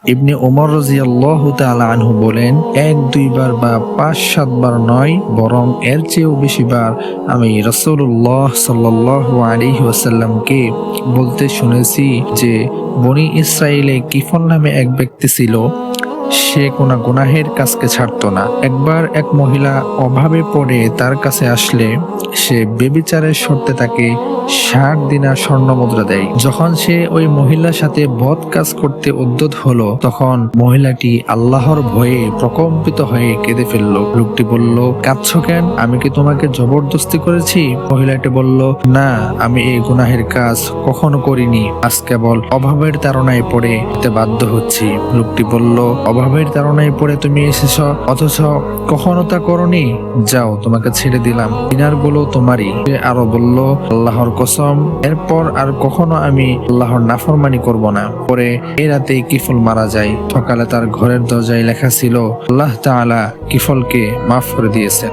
ইবনে ওমর রাদিয়াল্লাহু তাআলা আনহু বলেন, 1-2 বার বা 5-7 বার নয়, বরং এর চেয়েও বেশি বার আমি রাসূলুল্লাহ সাল্লাল্লাহু আলাইহি ওয়াসাল্লামকে বলতে শুনেছি যে বনী ইসরাইলে কিফল নামে এক ব্যক্তি ছিল, সে কোনো গুনাহের কাজকে ছাড়তো না। একবার এক মহিলা অভাবে পড়ে তার কাছে আসলে সে বেবিচারের শর্তে তাকে 60 দিনার স্বর্ণ মুদ্রা দেয়। যখন সে ওই মহিলার সাথে বদ কাজ করতে উদ্যত হলো, তখন মহিলাটি আল্লাহর ভয়ে প্রকম্পিত হয়ে কেঁদে ফেলল। লোকটি বলল, কাঁদছো কেন? আমি কি তোমাকে জবরদস্তি করেছি? মহিলাটি বলল, না, আমি এই গুনাহের কাজ কখনো করিনি, আজ কেবল অভাবের তাড়নায় পড়ে বাধ্য হচ্ছি। লোকটি বলল, অভাবের তাড়নায় পড়ে তুমি এসেছ, অথচ কখনো তা করনি? যাও, তোমাকে ছেড়ে দিলাম, দিনারগুলো তোমারই। সে আরো বলল, আল্লাহর কসম, এরপর আর কখনো আমি আল্লাহর নাফরমানি করব না। পরে এই রাতেই কিফল মারা যায়। সকালে তার ঘরের দরজায় লেখা ছিল, আল্লাহ তাআলা কিফলকে মাফ করে দিয়েছেন।